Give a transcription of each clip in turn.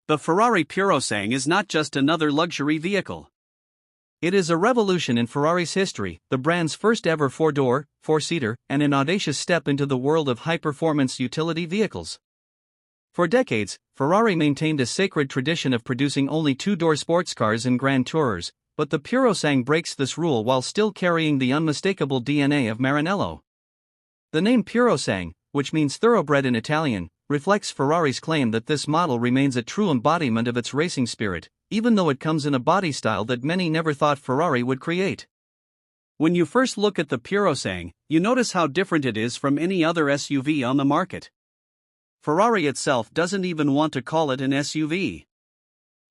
The Ferrari Purosangue is not just another luxury vehicle. It is a revolution in Ferrari's history, the brand's first ever four-door, four-seater, and an audacious step into the world of high-performance utility vehicles. For decades, Ferrari maintained a sacred tradition of producing only two-door sports cars and Grand Tourers, but the Purosangue breaks this rule while still carrying the unmistakable DNA of Maranello. The name Purosangue, which means thoroughbred in Italian, reflects Ferrari's claim that this model remains a true embodiment of its racing spirit, even though it comes in a body style that many never thought Ferrari would create. When you first look at the Purosangue, you notice how different it is from any other SUV on the market. Ferrari itself doesn't even want to call it an SUV.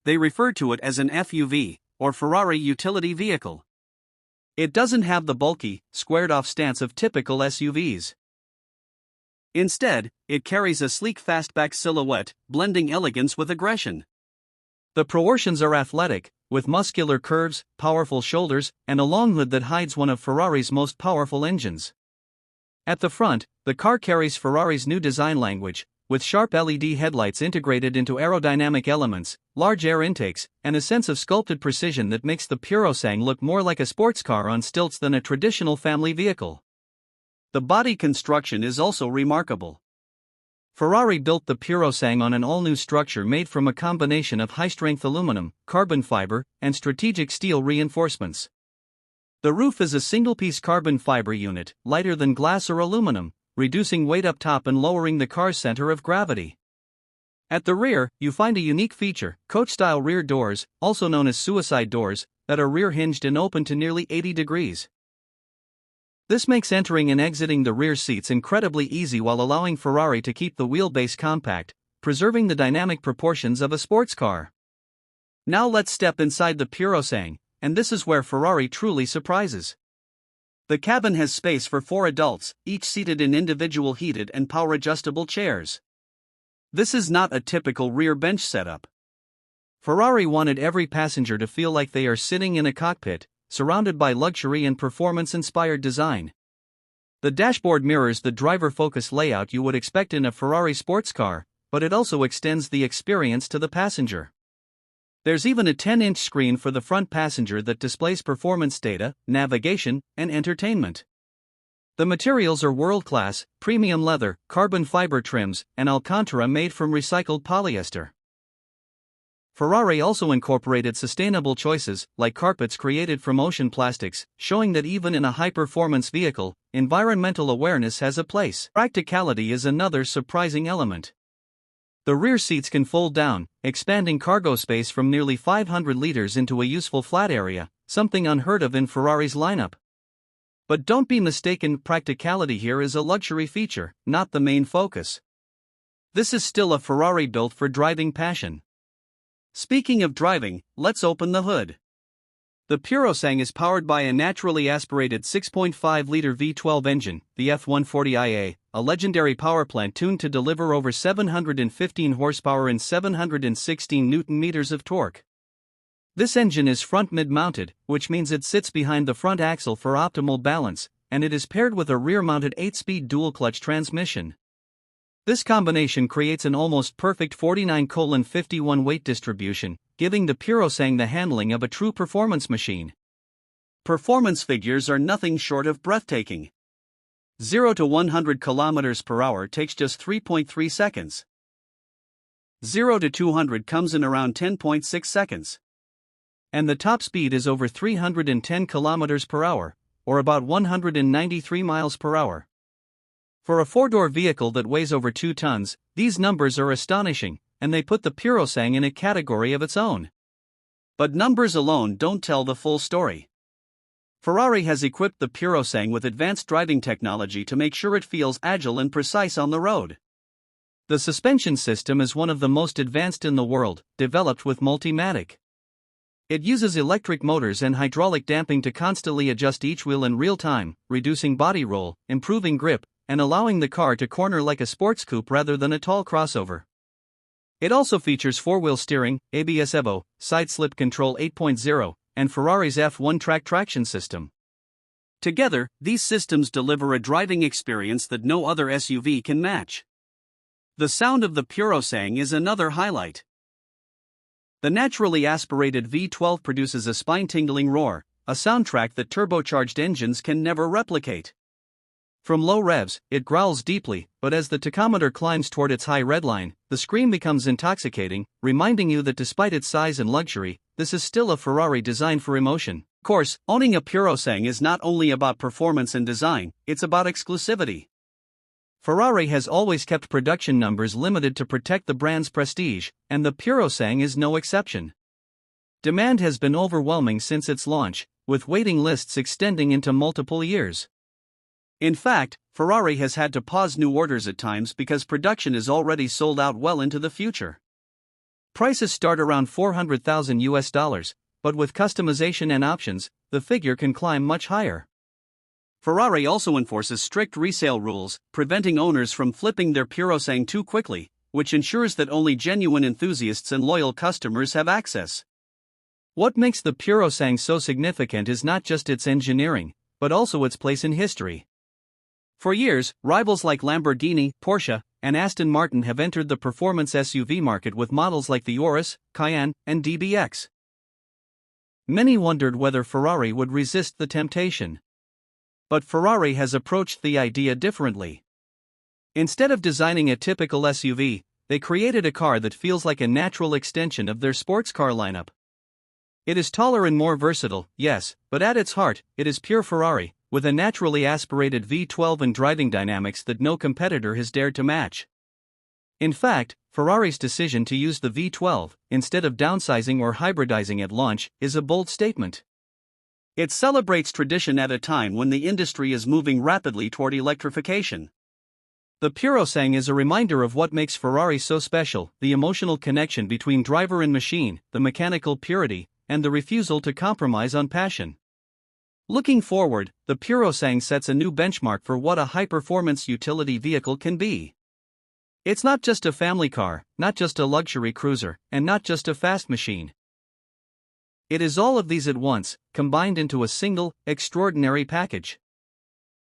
They refer to it as an FUV, or Ferrari Utility Vehicle. It doesn't have the bulky, squared-off stance of typical SUVs. Instead, it carries a sleek fastback silhouette, blending elegance with aggression. The proportions are athletic, with muscular curves, powerful shoulders, and a long hood that hides one of Ferrari's most powerful engines. At the front, the car carries Ferrari's new design language, with sharp LED headlights integrated into aerodynamic elements, large air intakes, and a sense of sculpted precision that makes the Purosangue look more like a sports car on stilts than a traditional family vehicle. The body construction is also remarkable. Ferrari built the Purosangue on an all-new structure made from a combination of high-strength aluminum, carbon fiber, and strategic steel reinforcements. The roof is a single-piece carbon fiber unit, lighter than glass or aluminum, reducing weight up top and lowering the car's center of gravity. At the rear, you find a unique feature, coach-style rear doors, also known as suicide doors, that are rear-hinged and open to nearly 80 degrees. This makes entering and exiting the rear seats incredibly easy while allowing Ferrari to keep the wheelbase compact, preserving the dynamic proportions of a sports car. Now let's step inside the Purosangue, and this is where Ferrari truly surprises. The cabin has space for 4 adults, each seated in individual heated and power-adjustable chairs. This is not a typical rear bench setup. Ferrari wanted every passenger to feel like they are sitting in a cockpit, surrounded by luxury and performance-inspired design. The dashboard mirrors the driver-focused layout you would expect in a Ferrari sports car, but it also extends the experience to the passenger. There's even a 10-inch screen for the front passenger that displays performance data, navigation, and entertainment. The materials are world-class, premium leather, carbon fiber trims, and Alcantara made from recycled polyester. Ferrari also incorporated sustainable choices, like carpets created from ocean plastics, showing that even in a high-performance vehicle, environmental awareness has a place. Practicality is another surprising element. The rear seats can fold down, expanding cargo space from nearly 500 liters into a useful flat area, something unheard of in Ferrari's lineup. But don't be mistaken, practicality here is a luxury feature, not the main focus. This is still a Ferrari built for driving passion. Speaking of driving, let's open the hood. The Purosangue is powered by a naturally aspirated 6.5-liter V12 engine, the F140IA, a legendary power plant tuned to deliver over 715 horsepower and 716 Nm of torque. This engine is front mid-mounted, which means it sits behind the front axle for optimal balance, and it is paired with a rear-mounted 8-speed dual-clutch transmission. This combination creates an almost perfect 49:51 weight distribution, giving the Purosangue the handling of a true performance machine. Performance figures are nothing short of breathtaking. 0 to 100 km per hour takes just 3.3 seconds. 0 to 200 comes in around 10.6 seconds. And the top speed is over 310 km per hour, or about 193 miles per hour. For a four-door vehicle that weighs over 2 tons, these numbers are astonishing, and they put the Purosangue in a category of its own. But numbers alone don't tell the full story. Ferrari has equipped the Purosangue with advanced driving technology to make sure it feels agile and precise on the road. The suspension system is one of the most advanced in the world, developed with Multimatic. It uses electric motors and hydraulic damping to constantly adjust each wheel in real time, reducing body roll, improving grip, and allowing the car to corner like a sports coupe rather than a tall crossover. It also features 4-wheel steering, ABS Evo, side slip control 8.0, and Ferrari's F1 traction system. Together, these systems deliver a driving experience that no other SUV can match. The sound of the Purosangue is another highlight. The naturally aspirated V12 produces a spine-tingling roar, a soundtrack that turbocharged engines can never replicate. From low revs, it growls deeply, but as the tachometer climbs toward its high redline, the scream becomes intoxicating, reminding you that despite its size and luxury, this is still a Ferrari designed for emotion. Of course, owning a Purosangue is not only about performance and design, it's about exclusivity. Ferrari has always kept production numbers limited to protect the brand's prestige, and the Purosangue is no exception. Demand has been overwhelming since its launch, with waiting lists extending into multiple years. In fact, Ferrari has had to pause new orders at times because production is already sold out well into the future. Prices start around $400,000, but with customization and options, the figure can climb much higher. Ferrari also enforces strict resale rules, preventing owners from flipping their Purosangue too quickly, which ensures that only genuine enthusiasts and loyal customers have access. What makes the Purosangue so significant is not just its engineering, but also its place in history. For years, rivals like Lamborghini, Porsche, and Aston Martin have entered the performance SUV market with models like the Urus, Cayenne, and DBX. Many wondered whether Ferrari would resist the temptation. But Ferrari has approached the idea differently. Instead of designing a typical SUV, they created a car that feels like a natural extension of their sports car lineup. It is taller and more versatile, yes, but at its heart, it is pure Ferrari, with a naturally aspirated V12 and driving dynamics that no competitor has dared to match. In fact, Ferrari's decision to use the V12, instead of downsizing or hybridizing at launch, is a bold statement. It celebrates tradition at a time when the industry is moving rapidly toward electrification. The Purosangue is a reminder of what makes Ferrari so special: the emotional connection between driver and machine, the mechanical purity, and the refusal to compromise on passion. Looking forward, the Purosangue sets a new benchmark for what a high-performance utility vehicle can be. It's not just a family car, not just a luxury cruiser, and not just a fast machine. It is all of these at once, combined into a single, extraordinary package.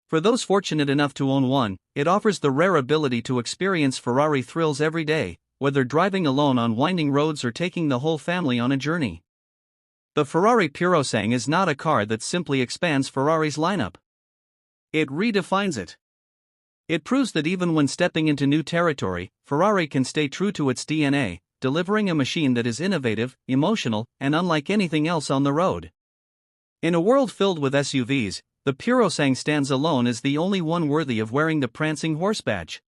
For those fortunate enough to own one, it offers the rare ability to experience Ferrari thrills every day, whether driving alone on winding roads or taking the whole family on a journey. The Ferrari Purosangue is not a car that simply expands Ferrari's lineup. It redefines it. It proves that even when stepping into new territory, Ferrari can stay true to its DNA, delivering a machine that is innovative, emotional, and unlike anything else on the road. In a world filled with SUVs, the Purosangue stands alone as the only one worthy of wearing the prancing horse badge.